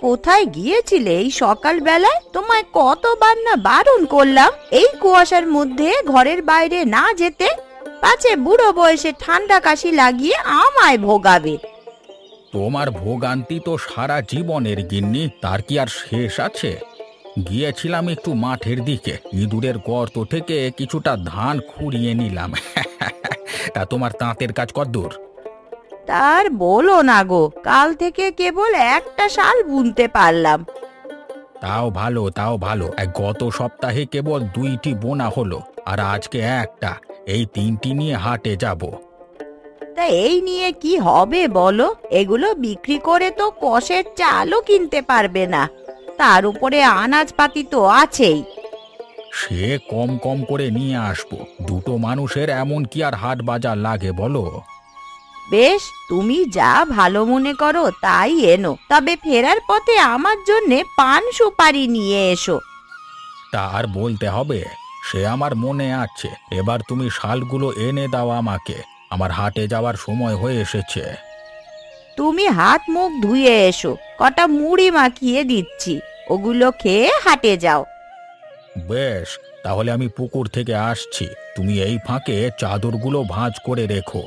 কোথায় গিয়েছিলে এই সকাল বেলায়? তোমায় কতবার না বারণ করলাম এই কুয়াশার মধ্যে ঘরের বাইরে না যেতে, পাছে বুড়ো বয়সে ঠান্ডা কাশি লাগিয়ে আমায় ভোগাবে। তোমার ভোগান্তি তো সারা জীবনের গিন্নি, তার কি আর শেষ আছে? গিয়েছিলাম একটু মাঠের দিকে, ইঁদুরের গর্ত থেকে কিছুটা ধান খুঁড়িয়ে নিলাম। তা তোমার তাঁতের কাজ কদ্দূর? তার বলো না গো, কাল থেকে কেবল একটা শাল বুনতে পারলাম। তাও ভালো, তাও ভালো। গত সপ্তাহে কেবল 2টি বোনা হলো, আর আজকে একটা। এই 3টি নিয়ে হাটে যাব। তা এই নিয়ে কি হবে বলো? এগুলো বিক্রি করে তো কষের চালও কিনতে পারবে না, তার উপরে আনাজপাতি তো আছেই। সে কম কম করে নিয়ে আসবো। দুটো মানুষের এমন কি আর হাট বাজার লাগে বলো? বেশ, তুমি যা ভালো মনে করো তাই এনো, তবে ফেরার পথে আমার জন্যে পান সুপারি নিয়ে এসো। তা আর বলতে হবে, সে আমার মনে আছে। এবার তুমি শালগুলো এনে দাও আমাকে, আমার হাটে যাওয়ার সময় হয়ে এসেছে। তুমি হাত মুখ ধুয়ে এসো, কটা মুড়ি মাখিয়ে দিচ্ছি, ওগুলো খেয়ে হাটে যাও। বেশ, তাহলে আমি পুকুর থেকে আসছি। তুমি এই ফাঁকে চাদরগুলো ভাঁজ করে রেখো।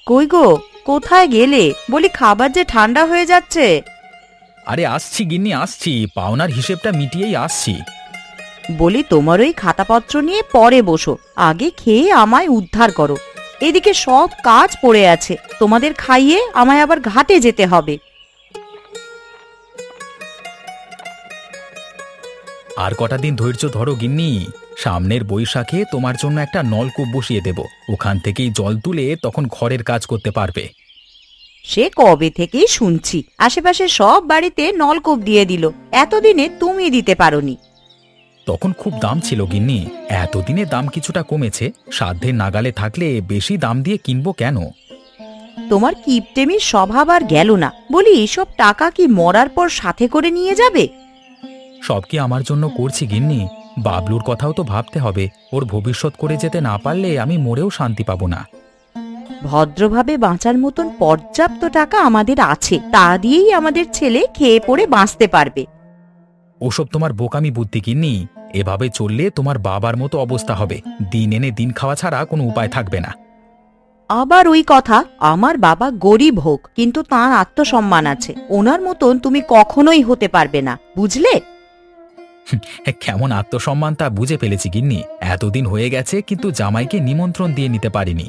কই গো, কোথায় গেলে? বলি খাবার যে ঠান্ডা হয়ে যাচ্ছে। আরে আসছি গিন্নি, আসছি। পাওনার হিসেবটা মিটিয়েই আসছি। বলি তোমার ওই খাতাপত্র নিয়ে পরে বসো, আগে খেয়ে আমায় উদ্ধার করো। এদিকে সব কাজ পড়ে আছে, তোমাদের খাইয়ে আমায় আবার ঘাটে যেতে হবে। আর কটা দিন ধৈর্য ধরো গিন্নি, সামনের বৈশাখে তোমার জন্য একটা নলকূপ বসিয়ে দেব। ওখান থেকেই জল তুলে তখন ঘরের কাজ করতে পারবে। সে কবে থেকেই শুনছি, আশেপাশে সব বাড়িতে নলকূপ দিয়ে দিল, এতদিনে তুমি দিতে পারোনি। তখন খুব দাম ছিল গিন্নি, এতদিনে দাম কিছুটা কমেছে। সাধ্যের নাগালে থাকলে বেশি দাম দিয়ে কিনবো কেন? তোমার কিপটেমির স্বভাব আর গেল না। বলি এসব টাকা কি মরার পর সাথে করে নিয়ে যাবে? সব কি আমার জন্য করছি গিন্নি? বাবলুর কথাও তো ভাবতে হবে। ওর ভবিষ্যৎ করে যেতে না পারলে আমি মরেও শান্তি পাবো না। ভদ্রভাবে বাঁচার মতন পর্যাপ্ত টাকা আমাদের আছে, তা দিয়েই আমাদের ছেলে খেয়ে পড়ে বাঁচতে পারবে। ওসব তোমার বোকামি বুদ্ধি গিন্নি। এভাবে চললে তোমার বাবার মতো অবস্থা হবে। দিন এনে দিন খাওয়া ছাড়া কোনো উপায় থাকবে না। আবার ওই কথা? আমার বাবা গরিব হোক, কিন্তু তাঁর আত্মসম্মান আছে, ওনার মতন তুমি কখনোই হতে পারবে না, বুঝলে? কেমন আত্মসম্মান তা বুঝে ফেলেছি গিন্নি। এতদিন হয়ে গেছে কিন্তু জামাইকে নিমন্ত্রণ দিয়ে নিতে পারিনি।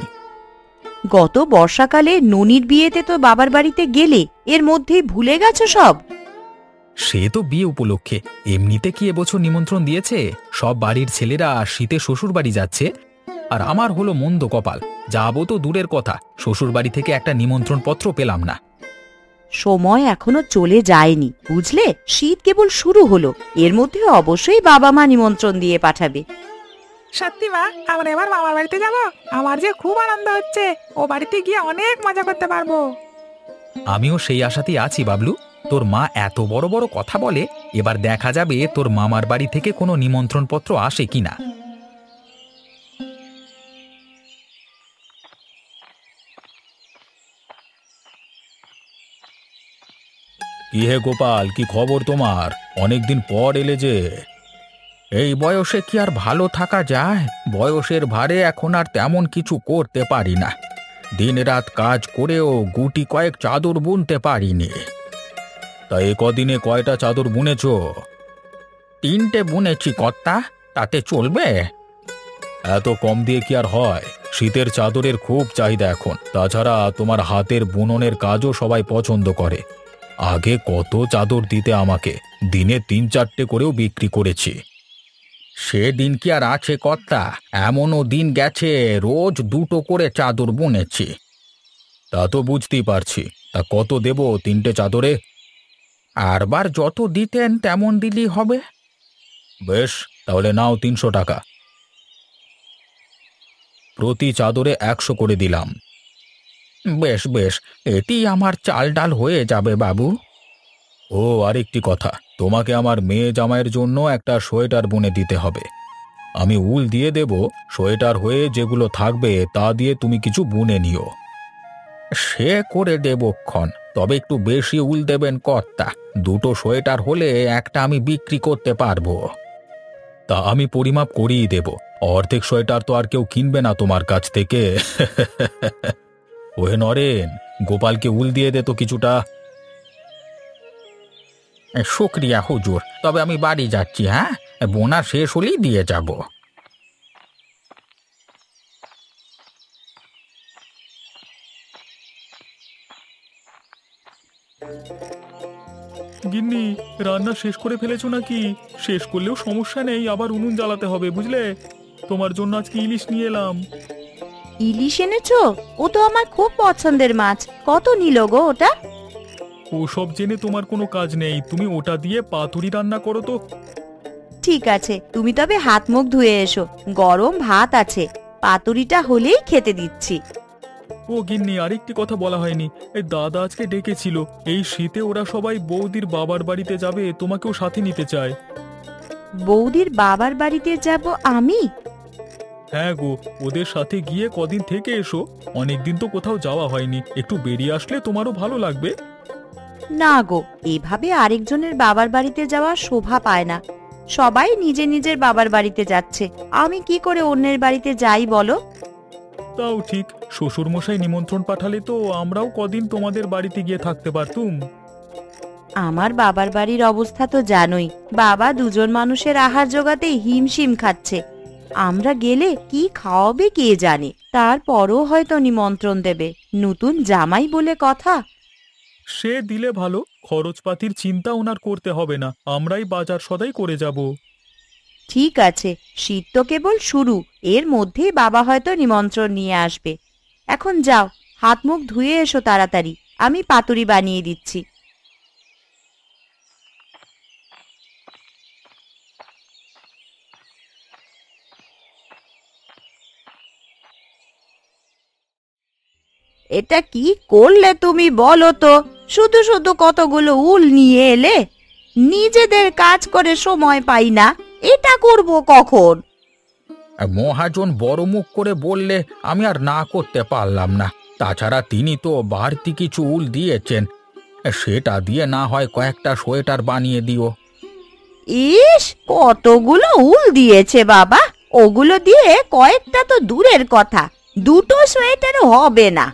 গত বর্ষাকালে ননির বিয়েতে তো বাবার বাড়িতে গেলে, এর মধ্যেই ভুলে গেছো সব? সে তো বিয়ে উপলক্ষে, এমনিতে কি এবছর নিমন্ত্রণ দিয়েছে? সব বাড়ির ছেলেরা শীতে শ্বশুর বাড়ি যাচ্ছে, আর আমার হলো মন্দ কপাল। যাবো তো দূরের কথা, শ্বশুর বাড়ি থেকে একটা নিমন্ত্রণ পত্র পেলাম না। সময় এখনো চলে যায়নি, বুঝলে? শীত কেবল শুরু হলো, এর মধ্যে অবশ্যই বাবা মা নিমন্ত্রণ দিয়ে পাঠাবে। সত্যি মা, আমরা এবার মামার বাড়িতে যাব। আমার যে খুব আনন্দ হচ্ছে, ও বাড়িতে গিয়ে অনেক মজা করতে পারবো। আমিও সেই আশাতেই আছি বাবলু। তোর মা এত বড় বড় কথা বলে, এবার দেখা যাবে তোর মামার বাড়ি থেকে কোনো নিমন্ত্রণ পত্র আসে কিনা। কি হে গোপাল, কি খবর তোমার? অনেকদিন পর এলে যে। এই বয়সে কি আর ভালো থাকা যায়? বয়সের ভারে এখন আর তেমন কিছু করতে পারি না। দিন রাত কাজ করেও গুটি কয়েক চাদর বুনতে পারিনি। তা এ কদিনে কয়টা চাদর বুনেছ? 3টে বুনেছি কর্তা, তাতে চলবে? এত কম দিয়ে কি আর হয়? শীতের চাদরের খুব চাহিদা এখন। তাছাড়া তোমার হাতের বুননের কাজও সবাই পছন্দ করে। আগে কত চাদর দিতে আমাকে, দিনে 3-4টে করেও বিক্রি করেছি। সে দিন কি আর আছে কর্তা? এমনও দিন গেছে রোজ 2টো করে চাদর বুনেছি। তা তো বুঝতেই পারছি। তা কত দেব 3টে চাদরে? আরবার যত দিতেন তেমন দিলেই হবে। বেশ, তাহলে নাও 300 টাকা। প্রতি চাদরে 100 করে দিলাম। বেশ বেশ, এটি আমার চাল ডাল হয়ে যাবে বাবু। ও আরেকটি কথা, তোমাকে আমার মেয়ে জামাইয়ের জন্য একটা সোয়েটার বুনে দিতে হবে। আমি উল দিয়ে দেব, সোয়েটার হয়ে যেগুলো থাকবে তা দিয়ে তুমি কিছু বুনে নিও। সে করে দেবক্ষণ, তবে একটু বেশি উল দেবেন কর্তা। দুটো সোয়েটার হলে একটা আমি বিক্রি করতে পারবো। তা আমি পরিমাপ করিয়ে দেব, অর্ধেক সোয়েটার তো আর কেউ কিনবে না তোমার কাছ থেকে। ওহে নরেন, গোপালকে উল দিয়ে দে তো কিছুটা। শুক্রিয়া হুজুর, তবে আমি বাড়ি যাচ্ছি। হ্যাঁ, বোনা শেষ হলেই দিয়ে যাব। গিন্নি, রান্না শেষ করে ফেলেছো নাকি? শেষ করলেও সমস্যা নেই, আবার উনুন জ্বালাতে হবে বুঝলে। তোমার জন্য আজকে ইলিশ নিয়ে এলাম। ইলিশ এনেছো? ও তো আমার খুব পছন্দের মাছ। কত নিল গো ওটা? ওসব জেনে তোমার কোনো কাজ নেই, তুমি ওটা দিয়ে পাতুরি রান্না করো তো। ঠিক আছে, তুমি তবে হাত মুখ ধুয়ে এসো, গরম ভাত আছে। পাতুরিটা হলেই খেতে দিচ্ছি। ও গিন্নি, আরেকটি কথা বলা হয়নি। এই দাদা আজকে ডেকেছিল, এই শীতে ওরা সবাই বৌদির বাবার বাড়িতে যাবে, তোমাকেও সাথে নিতে চায়। বৌদির বাবার বাড়িতে যাব আমি? হ্যাঁ গো, ওদের সাথে গিয়ে কদিন থেকে এসো। অনেকদিন তো কোথাও যাওয়া হয়নি, একটু বেরিয়ে আসলে তোমারও ভালো লাগবে। না গো, এভাবে আরেকজনের বাবার বাড়িতে যাওয়া শোভা পায় না। সবাই নিজে নিজের বাবার বাড়িতে যাচ্ছে, আমি কি করে অন্যের বাড়িতে যাই বলো? তাও ঠিক, শ্বশুরমশাই নিমন্ত্রণ পাঠালে তো আমরাও কদিন তোমাদের বাড়িতে গিয়ে থাকতে পারতুম। আমার বাবার বাড়ির অবস্থা তো জানোই, বাবা দুজন মানুষের আহার জোগাতে হিমশিম খাচ্ছে। আমরা গেলে কি খাওয়াবে কে জানে, তারপরও হয়তো নিমন্ত্রণ দেবে। নতুন জামাই বলে কথা। সে দিলে ভালো, খরচপাতির চিন্তা ওনার করতে হবে না, আমরাই বাজার সদাই করে যাব। ঠিক আছে, শীত তো কেবল শুরু, এর মধ্যেই বাবা হয়তো নিমন্ত্রণ নিয়ে আসবে। এখন যাও, হাত মুখ ধুয়ে এসো তাড়াতাড়ি, আমি পাতুরি বানিয়ে দিচ্ছি। এটা কি করলে তুমি বলো তো? শুধু শুধু কতগুলো উল নিয়ে এলে। নিজেদের কাজ করে সময় পাই না, এটা করব কখন? মহাজন বড় মুখ করে বললে আমি আর না করতে পারলাম না। তাছাড়া তিনি তো বাড়তি কিছু উল দিয়েছেন, সেটা দিয়ে না হয় কয়েকটা সোয়েটার বানিয়ে দিও। ইস, কতগুলো উল দিয়েছে বাবা! ওগুলো দিয়ে কয়েকটা তো দূরের কথা, দুটো সোয়েটারও হবে না।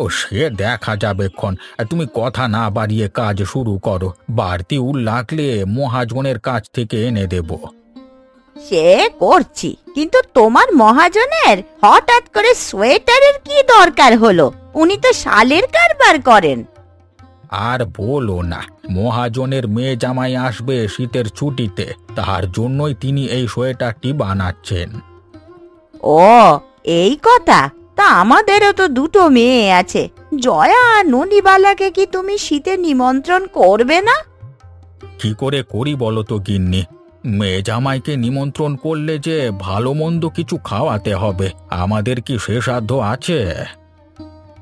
ও সে দেখা যাবে ক্ষণ, তুমি কথা না বাড়িয়ে কাজ শুরু করো। বাড়তি উল লাগলে মহাজনের কাছ থেকে এনে দেব। সে করছি, কিন্তু তোমার মহাজনের হঠাৎ করে সোয়েটারের কি দরকার হলো? উনি তো শালের কারবার করেন। আর বলো না, মহাজনের মেয়ে জামাই আসবে শীতের ছুটিতে, তার জন্যই তিনি এই সোয়েটারটি বানাচ্ছেন। ও, এই কথা? তা আমাদেরও তো দুটো মেয়ে আছে, জয়া আর ননিবালাকে কি তুমি শীতে নিমন্ত্রণ করবে না? কি করে করি বলো তো গিন্নি? মেয়ে জামাইকে নিমন্ত্রণ করলে যে ভালো মন্দ কিছু খাওয়াতে হবে, আমাদের কি সে সাধ্য আছে?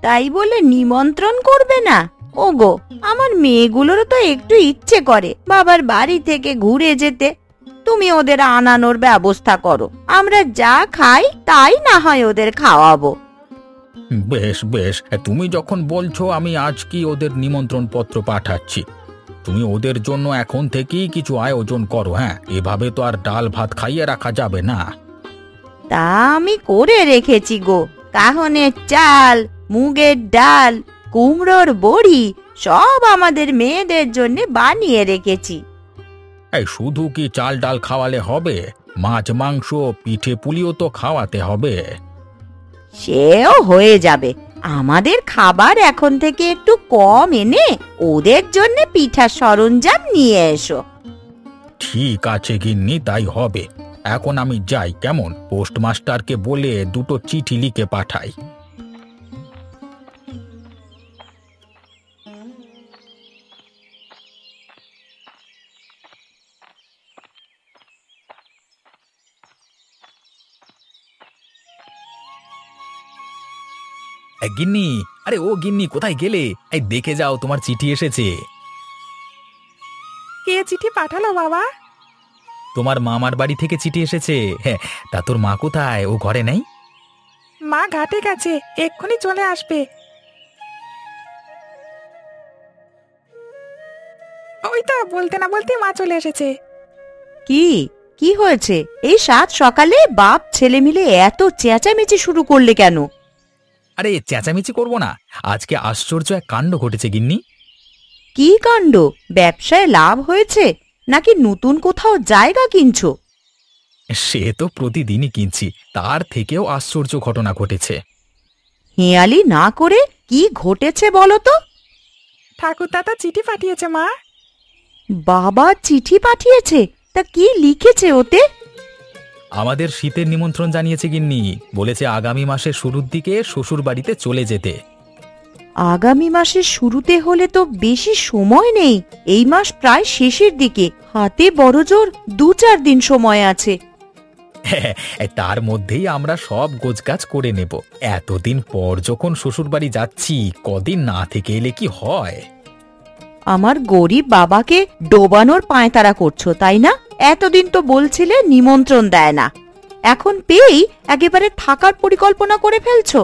তাই বলে নিমন্ত্রণ করবে না? ওগো, আমার মেয়েগুলোরও তো একটু ইচ্ছে করে বাবার বাড়ি থেকে ঘুরে যেতে। তুমি ওদের আনানোর ব্যবস্থা করো, আমরা যা খাই তাই না হয় ওদের খাওয়াবো। বেশ বেশ, তুমি যখন বলছো আমি আজ কি ওদের নিমন্ত্রণ পত্র পাঠাচ্ছি। তুমি ওদের জন্য এখন থেকেই কিছু আয়োজন করো। হ্যাঁ, এভাবে তো আর ডাল ভাত খাইয়ে রাখা যাবে না। তা আমি করে রেখেছি গো, কাহনের চাল, মুগের ডাল, কুমড়োর বড়ি, সব আমাদের মেয়েদের জন্য বানিয়ে রেখেছি। এই শুধু কি চাল ডাল খাওয়ালে হবে? মাছ মাংস পিঠে পুলিও তো খাওয়াতে হবে। সেও হয়ে যাবে, আমাদের খাবার এখন থেকে একটু কম এনে ওদের জন্য পিঠার সরঞ্জাম নিয়ে এসো। ঠিক আছে গিন্নি, তাই হবে। এখন আমি যাই, কেমন? পোস্টমাস্টারকে বলে দুটো চিঠি লিখে পাঠাই। গিন্নি, আরে ও গিন্নি, কোথায় গেলে? এই দেখে যাও, তোমার চিঠি এসেছে। কে চিঠি পাঠালো বাবা? তোমার মামার বাড়ি থেকে চিঠি এসেছে। হ্যাঁ, তা তোর মা কোথায়? ও ঘরে নেই? মা ঘাটে গেছে, এক্ষুনি চলে আসবে। ওই তো বলতে না বলতে মা চলে এসেছে। কি কি হয়েছে? এই সাত সকালে বাপ ছেলে মিলে এত চেঁচামেচি শুরু করলে কেন? আরে চেঁচামেচি করবো না, আজকে আশ্চর্য এক কাণ্ড ঘটেছে গিন্নি। কি কাণ্ড? ব্যবসায় লাভ হয়েছে নাকি নতুন কোথাও জায়গা কিনছো? সে তো প্রতিদিনই কিনছি, তার থেকেও আশ্চর্য ঘটনা ঘটেছে। হেয়ালি না করে কি ঘটেছে বলো তো? ঠাকুরদাদা চিঠি পাঠিয়েছে মা। বাবা চিঠি পাঠিয়েছে? তা কি লিখেছে ওতে? আমাদের শীতের নিমন্ত্রণ জানিয়েছে গিন্নি, বলেছে আগামী মাসের শুরুর দিকে শ্বশুর বাড়িতে চলে যেতে। আগামী মাসের শুরুতে হলে তো বেশি সময় নেই, এই মাস প্রায় শেষের দিকে, হাতে বড়জোর 2-4 দিন সময় আছে। তার মধ্যেই আমরা সব গোছগাছ করে নেব। এতদিন পর যখন শ্বশুর বাড়ি যাচ্ছি, কদিন না থেকে এলে কি হয়? আমার গরিব বাবাকে ডোবানোর পায়তারা করছো তাই না? এতদিন তো বলছিলে নিমন্ত্রণ দেয় না, এখন পেয়েই একেবারে থাকার পরিকল্পনা করে ফেলছো।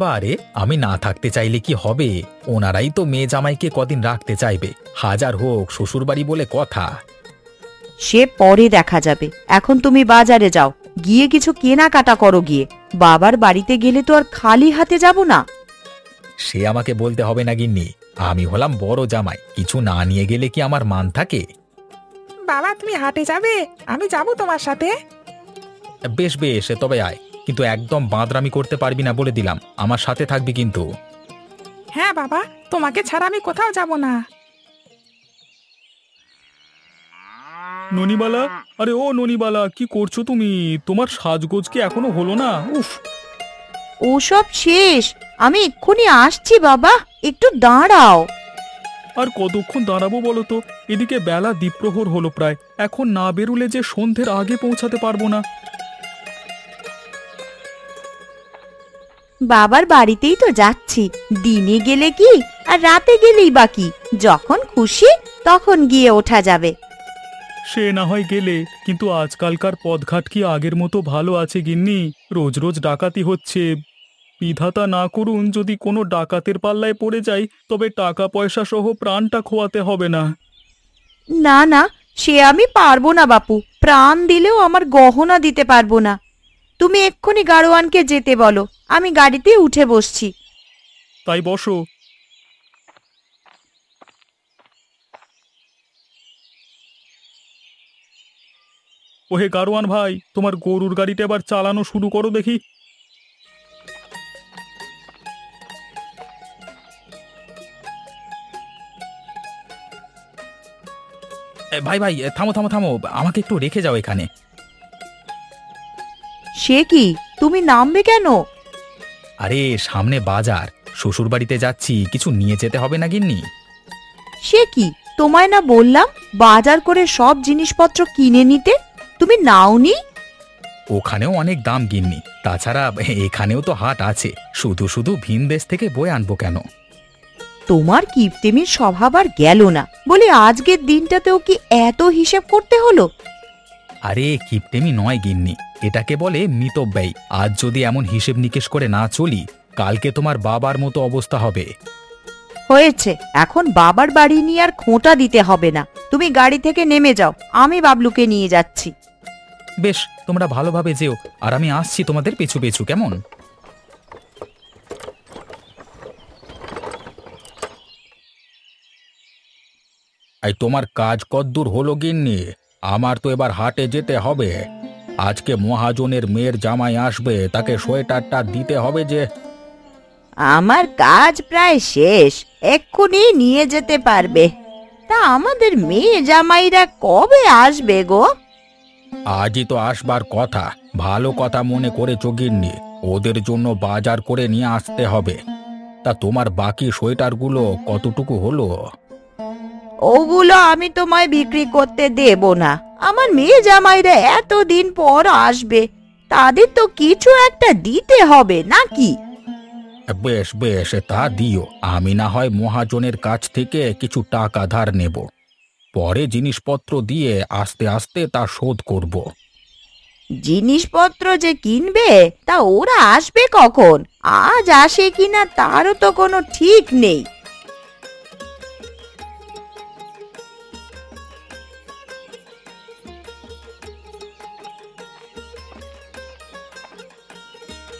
বারে, আমি না থাকতে চাইলে কি হবে? ওনারাই তো মেয়ে জামাইকে কদিন রাখতে চাইবে, হাজার হোক শ্বশুর বাড়ি বলে কথা। সে পরে দেখা যাবে, এখন তুমি বাজারে যাও, গিয়ে কিছু কেনাকাটা করো গিয়ে। বাবার বাড়িতে গেলে তো আর খালি হাতে যাব না। সে আমাকে বলতে হবে না গিন্নি, আমি হলাম বড় জামাই, কিছু না নিয়ে গেলে কি আমার মান থাকে? বাবা তুমি হাটে যাবে, আমি যাব তোমার সাথে। বেশ বেশ, তবে আয়, কিন্তু একদম বাঁদরামি করতে পারবি না বলে দিলাম, আমার সাথে থাকবি কিন্তু। হ্যাঁ বাবা, তোমাকে ছাড়া আমি কোথাও যাব না। ননিবালা, আরে ও ননিবালা, কি করছো তুমি? তোমার সাজগোজ কি এখনো হলো না? উফ! ওসব শেষ, আমি এক্ষুনি আসছি বাবা, একটু দাঁড়াও। আর কতক্ষণ দাঁড়াবো বলো তো? এদিকে বেলা দ্বিপ্রহর হলো প্রায়, এখন না বেরুলে যে সন্ধ্যের আগে পৌঁছাতে পারবো না। বাবার বাড়িতেই তো যাচ্ছি, দিনে গেলে কি আর রাতে গেলেই বাকি, যখন খুশি তখন গিয়ে ওঠা যাবে। সে না হয় গেলে, কিন্তু আজকালকার পথঘাট কি আগের মতো ভালো আছে গিন্নি? রোজ রোজ ডাকাতি হচ্ছে। বিধাতা না করুন যদি কোনো ডাকাতের পাল্লায় পড়ে যাই, তবে টাকা পয়সা সহ প্রাণটা খোয়াতে হবে না। না না, সে আমি পারবো না বাপু, প্রাণ দিলেও আমার গহনা দিতে পারবো না। তুমি এক্ষুনি গাড়োয়ানকে যেতে বলো, আমি গাড়িতে উঠে বসছি। তাই বসো। ওহে গারোয়ান ভাই, তোমার গরুর গাড়িটা এবার চালানো শুরু করো দেখি। ভাই ভাই, থামো থামো থামো, আমাকে একটু রেখে যাও এখানে। সে কি, তুমি নামবে কেন? আরে সামনে বাজার, শ্বশুর বাড়িতে যাচ্ছি, কিছু নিয়ে যেতে হবে না গিন্নি? সে কি, তোমায় না বললাম বাজার করে সব জিনিসপত্র কিনে নিতে, তুমি নাওনি? ওখানেও অনেক দাম গিন্নি, তাছাড়া এখানেও তো হাট আছে, শুধু শুধু ভিন দেশ থেকে বয়ে আনবো কেন? তোমার কিপ্টেমির স্বভাব আর গেল না, বলে আজকের দিনটাতেও কি এত হিসেব করতে হলো? আরে কিপটেমি নয় গিন্নি, এটাকে বলে মিতব্যয়। আজ যদি এমন হিসেব নিকেশ করে না চলি, কালকে তোমার বাবার মতো অবস্থা হবে। হয়েছে, এখন বাবার বাড়ি নিয়ে আর খোঁটা দিতে হবে না, তুমি গাড়ি থেকে নেমে যাও, আমি বাবলুকে নিয়ে যাচ্ছি। বেশ, তোমরা ভালোভাবে যেও, আর আমি আসছি তোমাদের পিছু পিছু, কেমন? এই তোমার কাজ কদ্দূর হলো গিন্নি? আমার তো এবার হাটে যেতে হবে। আজকে মহাজনের মেয়ের জামাই আসবে, তাকে সোয়েটারটা দিতে হবে যে। আমার কাজ প্রায় শেষ, এক্ষুনি নিয়ে যেতে পারবে। তা আমাদের মেয়ে জামাইরা কবে আসবে গো? আজই তো আসবার কথা, ভালো কথা মনে করেছো গিন্নি, ওদের জন্য বাজার করে নিয়ে আসতে হবে। তা তোমার বাকি সোয়েটারগুলো কতটুকু হলো? ওগুলো আমি তোমায় বিক্রি করতে দেব না, আমার মেয়ে জামাইরা এতদিন পর আসবে, তাদের তো কিছু একটা দিতে হবে নাকি? বেশ বেশ, তা দিও, আমি না হয় মহাজনের কাছ থেকে কিছু টাকা ধার নেব। পরে জিনিসপত্র দিয়ে আস্তে আস্তে তা শোধ করব। জিনিসপত্র যে কিনবে তা ওরা আসবে কখন? আজ আসে কিনা তারও তো কোনো ঠিক নেই।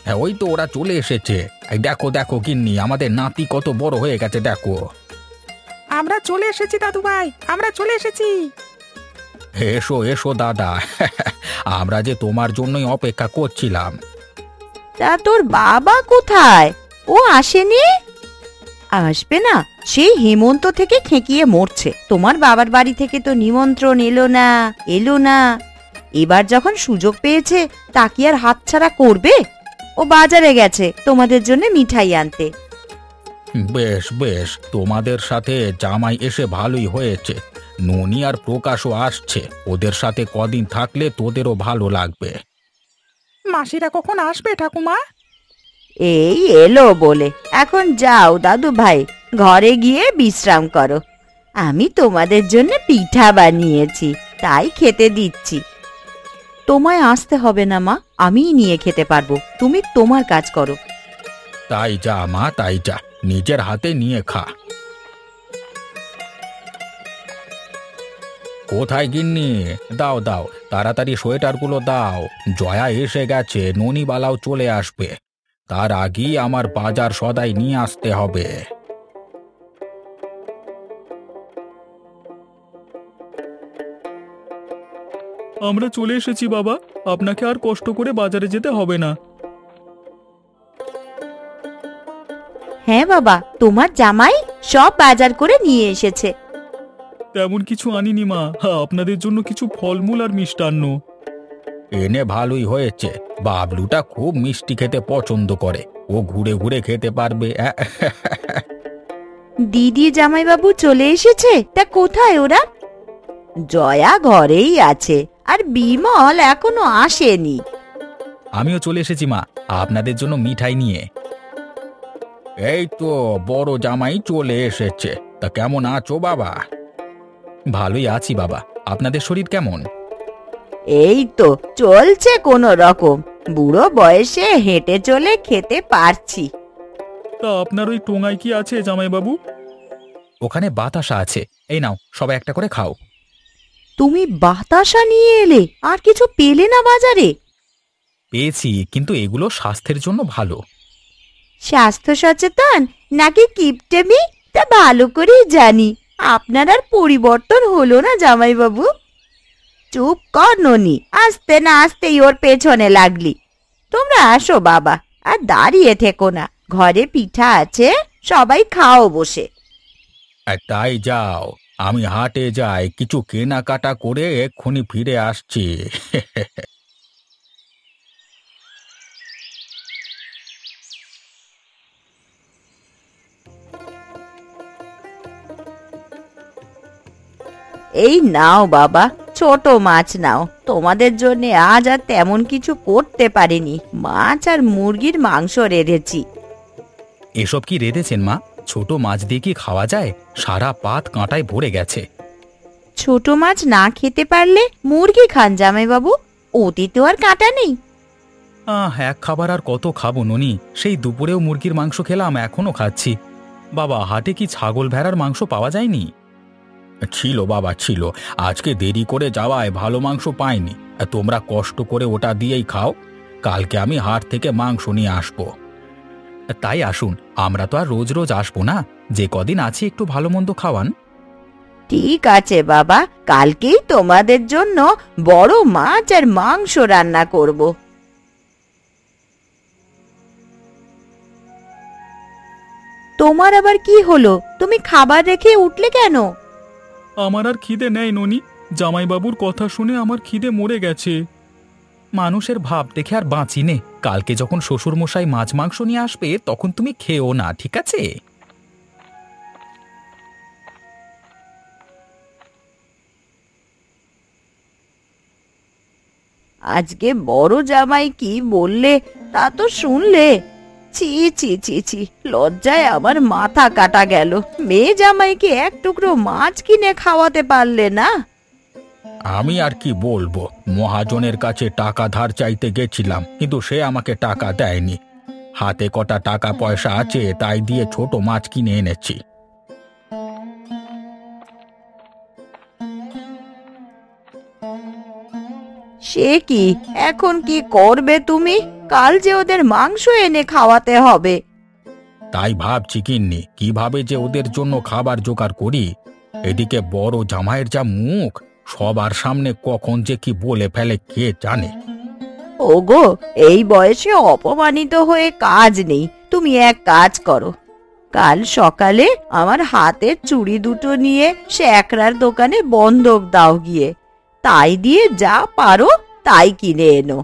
হ্যাঁ, ওই তো ওরা চলে এসেছে। এই দেখো দেখো গিন্নি, আমাদের নাতি কত বড় হয়ে গেছে দেখো। আমরা চলে এসেছি দাদু ভাই, আমরা চলে এসেছি। এসো এসো দাদা, আমরা যে তোমার জন্যই অপেক্ষা করছিলাম। তা তোর বাবা কোথায়? ও আসেনি? আসবে না? সেই হেমন্ত থেকে খেকিয়ে মরছে। তোমার বাবার বাড়ি থেকে তো নিমন্ত্রণ এলো না। এবার যখন সুযোগ পেয়েছে তা কি আর হাতছাড়া করবে? ও বাজারে গেছে তোমাদের জন্য মিঠাই আনতে। বেশ বেশ, তোমাদের সাথে জামাই এসে ভালোই হয়েছে। ননি আর প্রকাশও আসছে, ওদের সাথে কদিন থাকলে তোদেরও ভালো লাগবে। মাসিরা কখন আসবে ঠাকুমা? এই এলো বলে। এখন যাও দাদু ভাই, ঘরে গিয়ে বিশ্রাম করো। আমি তোমাদের জন্য পিঠা বানিয়েছি, তাই খেতে দিচ্ছি। তোমায় আসতে হবে না মা, আমিই নিয়ে খেতে পারবো। তুমি তোমার কাজ করো। তাই যা মা, তাই যা, নিজের হাতে নিয়ে খা। কোথায় গিন্নি? দাও দাও, তাড়াতাড়ি সোয়েটারগুলো দাও। জয়া এসে গেছে, ননিবালাও চলে আসবে। তার আগেই আমার বাজার সদাই নিয়ে আসতে হবে। আমরা চলে এসেছি বাবা, আপনাকে আর কষ্ট করে বাজারে যেতে হবে না। হ্যাঁ বাবা, তোমার জামাই সব বাজার করে নিয়ে এসেছে। তেমন কিছু আনিনি মা, আপনাদের জন্য কিছু ফলমূল আর মিষ্টান্ন। এনে ভালোই হয়েছে। বাবলুটা খুব মিষ্টি খেতে পছন্দ করে, ও ঘুরে ঘুরে খেতে পারবে। দিদি জামাইবাবু চলে এসেছে? তা কোথায় ওরা? জয়া ঘরেই আছে, আর বিমল এখনো আসেনি। আমিও চলে এসেছি মা, আপনাদের জন্য মিঠাই নিয়ে। এই তো বড় জামাই চলে এসেছে। তা কেমন আছো বাবা? ভালোই আছি বাবা, আপনাদের শরীর কেমন? এই তো চলছে কোনো রকম। বুড়ো বয়সে হেঁটে চলে খেতে পারছি। তা আপনার ওই টোঙায় কি আছে জামাইবাবু? ওখানে বাতাসা আছে, এই নাও সবাই একটা করে খাও। তুমি বাতাসা নিয়ে এলে, আর কিছু পেলে না বাজারে? পেয়েছি, কিন্তু এগুলো স্বাস্থ্যের জন্য ভালো। স্বাস্থ্য সচেতন নাকি কিপটেমি তা ভালো করেই জানি। আপনার আর পরিবর্তন হলো না জামাইবাবু। চুপ কর ননি, আসতে না আসতেই ওর পেছনে লাগলি। তোমরা আসো বাবা, আর দাঁড়িয়ে থেকো না। ঘরে পিঠা আছে, সবাই খাও বসে। আর তাই যাও, আমি হাটে যাই, কিছু কেনাকাটা করে এক্ষুনি ফিরে আসছি। এই নাও বাবা, ছোট মাছ নাও। তোমাদের জন্য আজ আর তেমন কিছু করতে পারিনি। মাছ আর মুরগির মাংস রেঁধেছি। এসব কি রেঁধেছেন মা? ছোট মাছ দিয়ে কি খাওয়া যায়? সারা পাত কাঁটায় ভরে গেছে। ছোট মাছ না খেতে পারলে মুরগি খান জামাইবাবু, ওতে তো আর কাঁটা নেই। এক খাবার আর কত খাবো ননি? সেই দুপুরেও মুরগির মাংস খেলাম, এখনো খাচ্ছি। বাবা, হাটে কি ছাগল ভেড়ার মাংস পাওয়া যায়নি? ছিল বাবা, ছিল। আজকে দেরি করে যাওয়ায় ভালো মাংস পাইনি। তোমরা কষ্ট করে ওটা দিয়েই খাও। কালকে আমি হাট থেকে মাংস নিয়ে আসবো। তাই আসুন, আমরা তো আর রোজ রোজ আসবো না। যে কদিন আছি একটু ভালো মন্দ খাওয়ান। ঠিক আছে বাবা, কালকেই তোমাদের জন্য বড় মাছ আর মাংস রান্না করব। তোমার আবার কি হলো? তুমি খাবার রেখে উঠলে কেন? আমার আর খিদে নেই ননি, জামাইবাবুর কথা শুনে আমার খিদে মরে গেছে। মানুষের ভাব দেখে আর বাঁচি নে। কালকে যখন শ্বশুরমশাই মাছ মাংস নিয়ে আসবে তখন তুমি খেও না, ঠিক আছে? আজকে বড় জামাই কি বললে তা তো শুনলে? ছি ছি ছি ছি, লজ্জায় আমার মাথা কাটা গেল। মেয়ে জামাইকে এক টুকরো মাছ কিনে খাওয়াতে পারলে না? আমি আর কি বলবো, মহাজনের কাছে টাকা ধার চাইতে গেছিলাম, কিন্তু সে আমাকে টাকা দেয়নি। হাতে কটা টাকা পয়সা আছে, তাই দিয়ে ছোট মাছ কিনে এনেছি। সে কি, এখন কি করবে তুমি? কাল যে ওদের মাংস এনে খাওয়াতে হবে। তাই ভাবছি গিন্নি, কিভাবে যে ওদের জন্য খাবার জোগাড় করি। এদিকে বড় জামাইয়ের যা মুখ, সবার সামনে কখন যে কি বলে ফেলে কে জানে। ওগো, এই বয়সে অপমানিত হয়ে কাজ নেই। তুমি এক কাজ করো, কাল সকালে আমার হাতের চুড়ি দুটো নিয়ে শ্যাকরার দোকানে বন্ধক দাও গিয়ে। তাই দিয়ে যা পারো তাই কিনে এনো।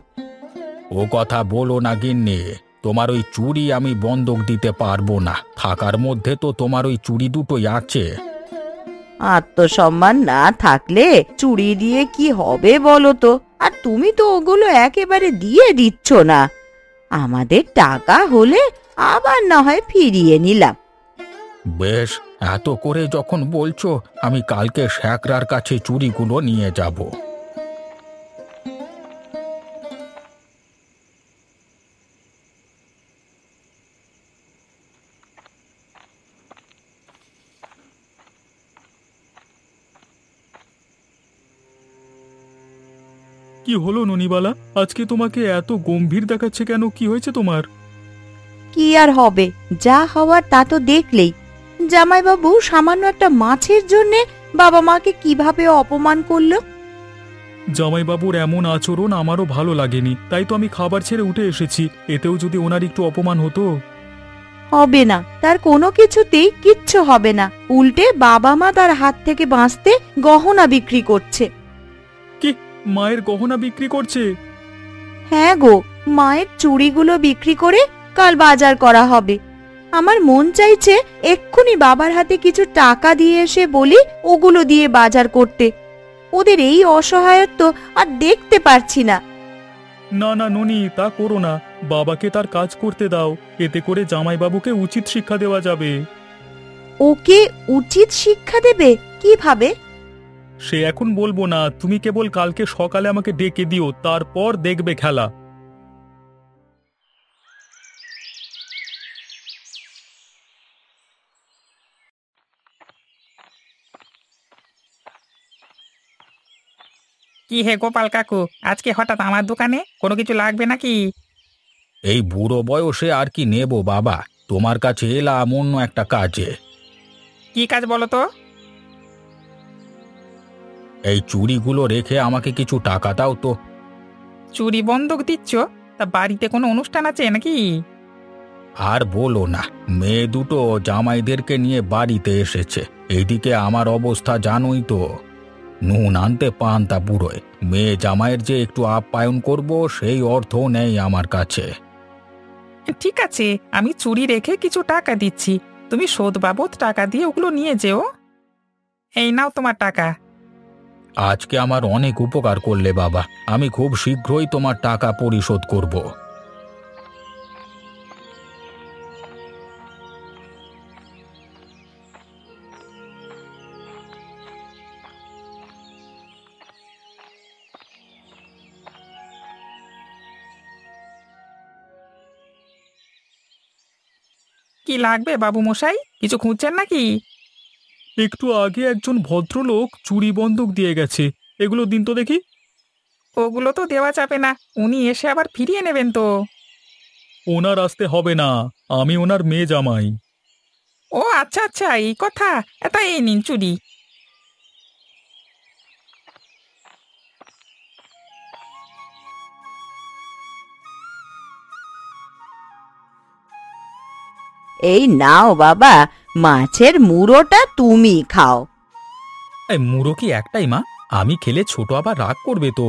ও কথা বলো না গিন্নি, তোমার ওই চুড়ি আমি বন্ধক দিতে পারবো না। থাকার মধ্যে তো তোমার ওই চুড়ি দুটোই আছে। আত্মসম্মান না থাকলে চুড়ি দিয়ে কি হবে বলো তো? আর তুমি তো ওগুলো একেবারে দিয়ে দিচ্ছ না। আমাদের টাকা হলে আবার না হয় ফিরিয়ে নিলাম। বেশ, এত করে যখন বলছো, আমি কালকে শ্যাকরার কাছে চুড়িগুলো নিয়ে যাব। কি হলো ননিবালা, আজকে তোমাকে এত গম্ভীর দেখাচ্ছে কেন? কি হয়েছে তোমার? কি আর হবে, যা হওয়ার তা তো দেখলেই। জামাইবাবু সামান্য একটা মাছের জন্যে বাবা মাকে কিভাবে অপমান করলো। জামাইবাবুর এমন আচরণ আমারও ভালো লাগেনি, তাই তো আমি খাবার ছেড়ে উঠে এসেছি। এতেও যদি ওনার একটু অপমান হতো। হবে না, তার কোনো কিছুতেই কিচ্ছু হবে না। উল্টে বাবা মা তার হাত থেকে বাঁচতে গহনা বিক্রি করছে। কি, মায়ের গহনা বিক্রি করছে? হ্যাঁ গো, মায়ের চুড়িগুলো বিক্রি করে কাল বাজার করা হবে। আমার মন চাইছে এক্ষুনি বাবার হাতে কিছু টাকা দিয়ে এসে বলি ওগুলো দিয়ে বাজার করতে। ওদের এই অসহায়ত্ব আর দেখতে পারছি না। না না ননি, তা করো না। বাবাকে তার কাজ করতে দাও, এতে করে জামাইবাবুকে উচিত শিক্ষা দেওয়া যাবে। ওকে উচিত শিক্ষা দেবে কিভাবে? সে এখন বলবো না, তুমি কেবল কালকে সকালে আমাকে ডেকে দিও, তারপর দেখবে খেলা। কি হে গোপাল কাকু, আজকে হঠাৎ আমার দোকানে কোনো কিছু লাগবে নাকি? এই বুড়ো বয়সে আর কি নেব বাবা, তোমার কাছে এলাম অন্য একটা কাজে। কি কাজ বলো তো? এই চুড়িগুলো রেখে আমাকে কিছু টাকা দাও তো। চুরি বন্ধক দিচ্ছ? তা বাড়িতে কোনো অনুষ্ঠান আছে নাকি? আর বলো না, মেয়ে দুটো জামাইদেরকে নিয়ে বাড়িতে এসেছে। এইদিকে আমার অবস্থা জানোই তো, নুন আনতে পান্তা বুড়োয়। মেয়ে জামাইয়ের যে একটু আপ্যায়ন করব, সেই অর্থও নেই আমার কাছে। ঠিক আছে, আমি চুরি রেখে কিছু টাকা দিচ্ছি, তুমি শোধ বাবদ টাকা দিয়ে ওগুলো নিয়ে যেও। এই নাও তোমার টাকা। আজকে আমার অনেক উপকার করলে বাবা, আমি খুব শীঘ্রই তোমার টাকা পরিশোধ করব। কি লাগবে বাবু মশাই, কিছু খুঁজছেন নাকি? একটু আগে একজন ভদ্রলোক চুরি বন্ধক দিয়ে গেছে, এগুলো দিন তো দেখি। ওগুলো তো দেওয়া যাবে না, উনি এসে আবার ফিরিয়ে নেবেন তো। ওনার আসতে হবে না, আমি ওনার মেয়ে জামাই। ও আচ্ছা আচ্ছা, এই কথা। এটা এই নিন চুরি। এই নাও বাবা, মাছের মুড়োটা তুমি খাও। এই মুড়ো কি একটাই মা? আমি খেলে ছোট আবার রাগ করবে তো।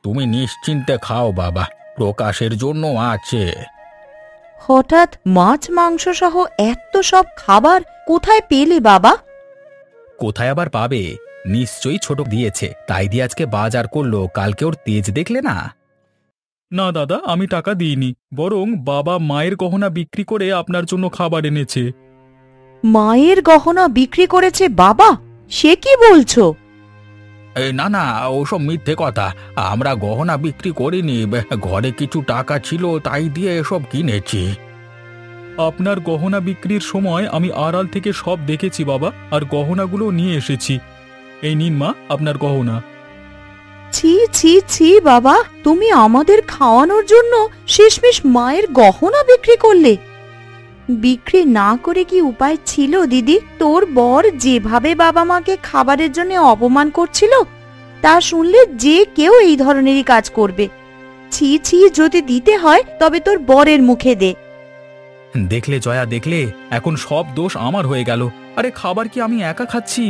তুমি নিশ্চিন্তে খাও বাবা, প্রকাশের জন্য আছে। হঠাৎ মাছ মাংস সহ এত সব খাবার কোথায় পেলে বাবা? কোথায় আবার পাবে, নিশ্চয়ই ছোট দিয়েছে, তাই দিয়ে আজকে বাজার করলো। কালকে ওর তেজ দেখলে না? না দাদা, আমি টাকা দিইনি, বরং বাবা মায়ের গহনা বিক্রি করে আপনার জন্য খাবার এনেছে। মায়ের গহনা বিক্রি করেছে বাবা? সে কি বলছো? এই না না, ওসব মিথ্যে কথা। আমরা গহনা বিক্রি করিনি, ঘরে কিছু টাকা ছিল তাই দিয়ে এসব কিনেছি। আপনার গহনা বিক্রির সময় আমি আড়াল থেকে সব দেখেছি বাবা, আর গহনাগুলো নিয়ে এসেছি। এই নিন মা আপনার গহনা। ছি ছি ছি বাবা, তুমি আমাদের খাওয়ানোর জন্য শেষমেশ মায়ের গহনা বিক্রি করলে? বিক্রি না করে কি উপায় ছিল দিদি? তোর বর যেভাবে বাবা মাকে খাবারের জন্য অপমান করছিল তা শুনলে যে কেউ এই ধরনেরই কাজ করবে। ছি ছি, যদি দিতে হয় তবে তোর বরের মুখে দে। দেখলে জয়া, দেখলে, এখন সব দোষ আমার হয়ে গেল। আরে খাবার কি আমি একা খাচ্ছি?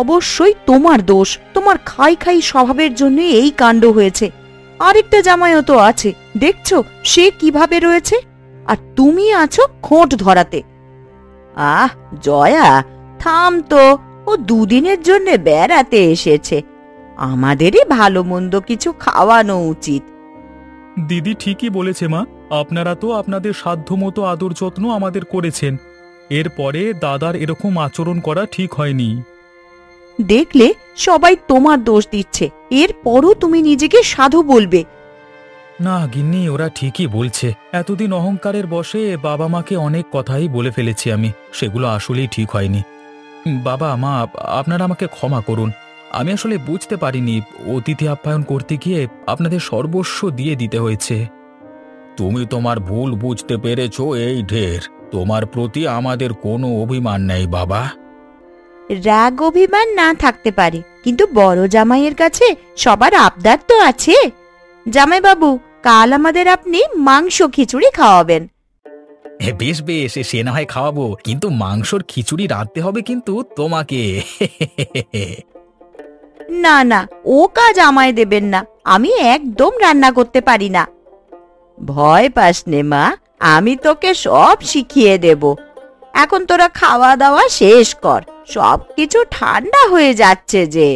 অবশ্যই তোমার দোষ। তোমার খাই খাই স্বভাবের জন্য এই কাণ্ড হয়েছে। আরেকটা জামাইও তো আছে, দেখছো সে কিভাবে রয়েছে, আর তুমি আছো খোঁট ধরাতে। আহ জয়া, থাম তো, ও দুদিনের জন্য বেড়াতে এসেছে, আমাদেরই ভালো মন্দ কিছু খাওয়ানো উচিত। দিদি ঠিকই বলেছে মা, আপনারা তো আপনাদের সাধ্যমতো আদর যত্ন আমাদের করেছেন, এরপরে দাদার এরকম আচরণ করা ঠিক হয়নি। দেখলে, সবাই তোমার দোষ দিচ্ছে, এরপরও তুমি নিজেকে সাধু বলবে? না গিন্নি, ওরা ঠিকই বলছে। এতদিন অহংকারের বশে বাবা মাকে অনেক কথাই বলে ফেলেছি আমি, সেগুলো আসলেই ঠিক হয়নি। বাবা মা, আপনারা আমাকে ক্ষমা করুন। আমি আসলে বুঝতে পারিনি, অতিথি আপ্যায়ন করতে গিয়ে আপনাদের সর্বস্ব দিয়ে দিতে হয়েছে। তুমি তোমার ভুল বুঝতে পেরেছো, এই ঢের। তোমার প্রতি আমাদের কোনো অভিমান নেই বাবা। রাগ অভিমান না থাকতে পারে, কিন্তু বড় জামাইয়ের কাছে সবার আবদার তো আছে। জামাই বাবু, কাল আমাদের আপনি মাংস খিচুড়ি খাওয়াবেন। বেশ বেশ, সে না হয় খাওয়াবো, কিন্তু মাংসর খিচুড়ি রাঁধতে হবে কিন্তু তোমাকে। না না, ও কাজ আমায় দেবেন না, আমি একদম রান্না করতে পারি না। ভয় পাস নে মা, আমি তোকে সব শিখিয়ে দেব। এখন তোরা খাওয়া দাওয়া শেষ কর, সবকিছু ঠান্ডা হয়ে যাচ্ছে যে।